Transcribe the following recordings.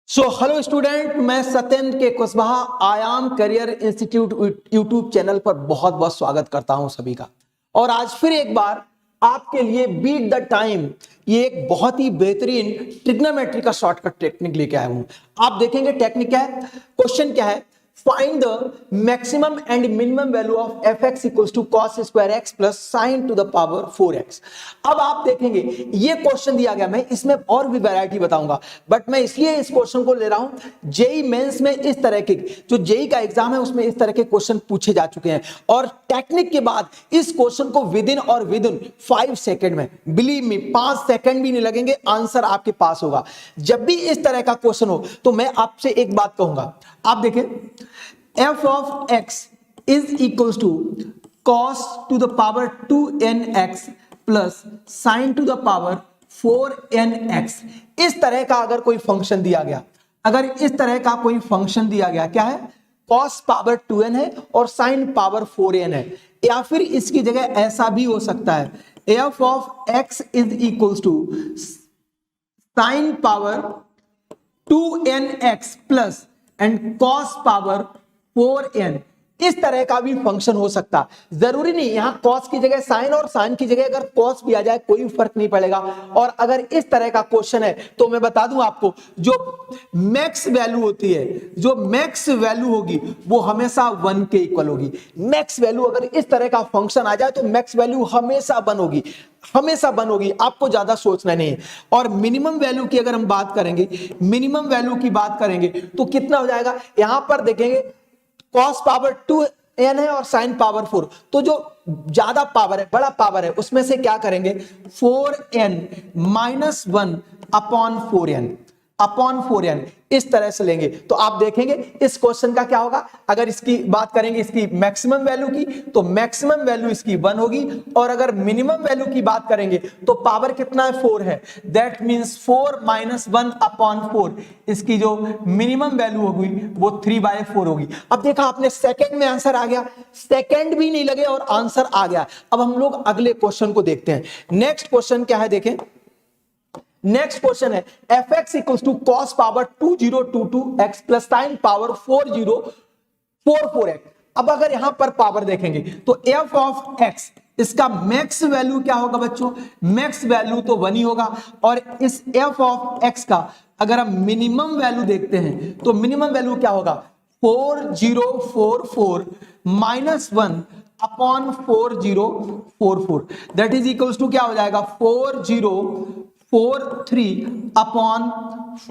Hello student, मैं सत्येंद्र के कुशवाहा आयाम करियर इंस्टीट्यूट यूट्यूब चैनल पर बहुत बहुत स्वागत करता हूं सभी का। और आज फिर एक बार आपके लिए बीट द टाइम ये एक बहुत ही बेहतरीन ट्रिग्नोमेट्री का शॉर्टकट टेक्निक लेके आया हूं। आप देखेंगे टेक्निक क्या है, क्वेश्चन क्या है, find the maximum and minimum value of f x equals to cos square x plus sine to the power 4x। अब आप देखेंगे ये क्वेश्चन दिया गया, मैं इसमें और भी वैरायटी बताऊंगा, बट मैं इसलिए इस क्वेश्चन को ले रहा हूं। जेई मेंस में इस तरह के जो जेई का एग्जाम है उसमें इस तरह के क्वेश्चन पूछे जा चुके हैं, और टेक्निक के बाद इस क्वेश्चन को विद इन 5 सेकेंड में, बिलीव मी 5 सेकेंड भी नहीं लगेंगे, आंसर आपके पास होगा। जब भी इस तरह का क्वेश्चन हो तो मैं आपसे एक बात कहूंगा, आप देखें f of x is equals to cos to the power 2nx plus sin to the power 4nx। इस तरह का अगर कोई फंक्शन दिया गया, अगर इस तरह का कोई फंक्शन दिया गया, क्या है, cos पावर 2n है और sin पावर 4n है, या फिर इसकी जगह ऐसा भी हो सकता है f of x is equals to sin power 2nx plus and cos power 4n। इस तरह का भी फंक्शन हो सकता, जरूरी नहीं यहां cos की जगह sin और sin की जगह अगर cos भी आ जाए कोई फर्क नहीं पड़ेगा। और अगर इस तरह का क्वेश्चन है तो मैं बता दूं आपको, जो मैक्स वैल्यू होती है, जो मैक्स वैल्यू होगी वो हमेशा 1 के इक्वल होगी। मैक्स वैल्यू अगर इस तरह का फंक्शन आ जाए तो मैक्स वैल्यू हमेशा 1 होगी, हमेशा 1 होगी, आपको ज्यादा सोचना नहीं है। और मिनिमम वैल्यू की अगर हम बात करेंगे, मिनिमम वैल्यू की बात करेंगे तो कितना हो जाएगा, यहां पर देखेंगे cos पावर 2n है और sin पावर 4, तो जो ज्यादा पावर है, बड़ा पावर है, उसमें से क्या करेंगे 4n माइनस 1 अपॉन 4n इस तरह से लेंगे। तो आप देखेंगे इस क्वेश्चन का क्या होगा, अगर इसकी बात करेंगे इसकी मैक्सिमम वैल्यू की तो मैक्सिमम वैल्यू इसकी 1 होगी, और अगर मिनिमम वैल्यू की बात करेंगे तो पावर कितना है 4 है, दैट मींस 4 माइनस 1 अपॉन 4, इसकी जो मिनिमम वैल्यू होगी वो 3/4 होगी। अब देखा आपने, सेकंड में आंसर आ गया, सेकंड भी नहीं लगे और आंसर आ गया। अब हम लोग अगले क्वेश्चन को देखते हैं। नेक्स्ट क्वेश्चन क्या है, देखें नेक्स्ट क्वेश्चन है f x equals to cos power 2022 x plus sine power 4044 x. अब अगर यहां पर पावर देखेंगे तो एफ ऑफ एक्स, इसका मैक्स वैल्यू क्या होगा बच्चों, मैक्स वैल्यू तो 1 ही होगा, और इस एफ ऑफ एक्स का अगर हम मिनिमम वैल्यू देखते हैं तो मिनिमम वैल्यू क्या होगा 4044 minus 1 upon 4044, that is equals to क्या हो जाएगा 4043 अपॉन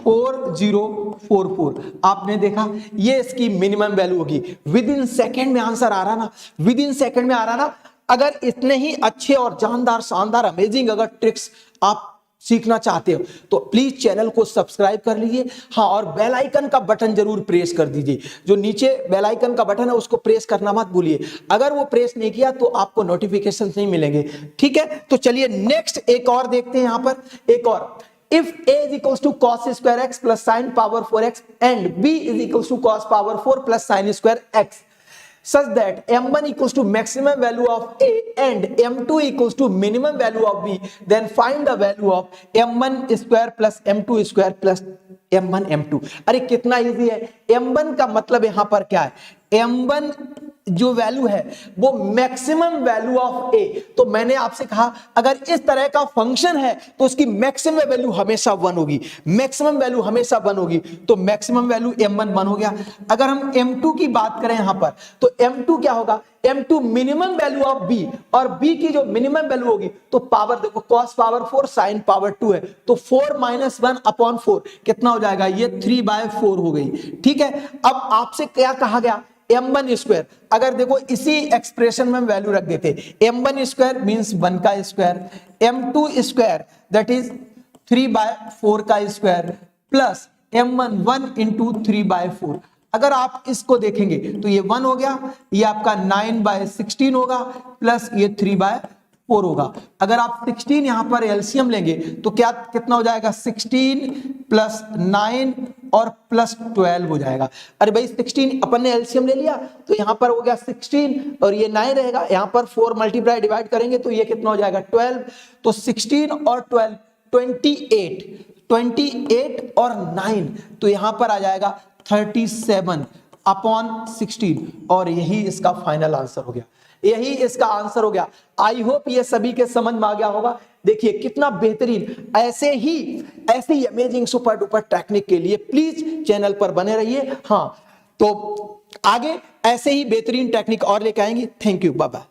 4044। आपने देखा ये इसकी मिनिमम वैल्यू होगी। विद इन सेकेंड में आंसर आ रहा ना, विद इन सेकेंड में आ रहा ना। अगर इतने ही अच्छे और जानदार, शानदार, अमेजिंग अगर ट्रिक्स आप सीखना चाहते हो तो प्लीज चैनल को सब्सक्राइब कर लीजिए, हाँ, और बेल आइकन का बटन जरूर प्रेस कर दीजिए। जो नीचे बेल आइकन का बटन है उसको प्रेस करना मत भूलिए, अगर वो प्रेस नहीं किया तो आपको नोटिफिकेशन नहीं मिलेंगे, ठीक है। तो चलिए नेक्स्ट एक और देखते हैं, यहां पर एक और, if a is equals to cos square x plus sin power 4x and b is equals to cos power 4 plus sin square x such that m1 equals to maximum value of a and m2 equals to minimum value of b, then find the value of m1 square plus m2 square plus m1 m2। अरे कितना easy है। m1 का मतलब यहां पर क्या है, m1 जो वैल्यू है वो मैक्सिमम वैल्यू ऑफ a। तो मैंने आपसे कहा अगर इस तरह का फंक्शन है तो उसकी मैक्सिमम वैल्यू हमेशा 1 होगी, मैक्सिमम वैल्यू हमेशा 1 होगी, तो मैक्सिमम वैल्यू m1 1 हो गया। अगर हम m2 की बात करें यहां पर तो m2 क्या होगा, m2 minimum value of b, और b की जो मिनिमम वैल्यू होगी तो पावर देखो cos पावर 4 sin पावर 2 है, तो 4 माइनस 1 अपॉन 4 कितना हो जाएगा, ये 3/4 हो गई, ठीक है। अब आपसे क्या कहा गया m1 स्क्वायर, अगर देखो इसी एक्सप्रेशन में वैल्यू रख देते, m1 स्क्वायर मींस 1 का square, m2 square that is 3/4 का स्क्वायर प्लस m1 1 इंटू 3/4। अगर आप इसको देखेंगे तो ये 1 हो गया, ये आपका 9/16 होगा प्लस ये 3/4 होगा। अगर आप 16 यहां पर एलसीएम लेंगे तो क्या कितना हो जाएगा, 16 प्लस 9 और प्लस 12 हो जाएगा। अरे भाई 16 अपन ने एलसीएम ले लिया तो यहां पर हो गया 16 और ये 9 रहेगा, यहां पर 4 मल्टीप्लाई डिवाइड करेंगे तो ये कितना हो जाएगा 12। तो 16 और 12 28, 28 और 9, तो यहां पर आ जाएगा 37/16 और यही इसका फाइनल आंसर हो गया, यही इसका आंसर हो गया। आई होप ये सभी के समझ में आ गया होगा। देखिए कितना बेहतरीन, ऐसे ही अमेजिंग सुपर डुपर टेक्निक के लिए प्लीज चैनल पर बने रहिए। हाँ, तो आगे ऐसे ही बेहतरीन टेक्निक और लेके आएंगे। Thank you, bye bye.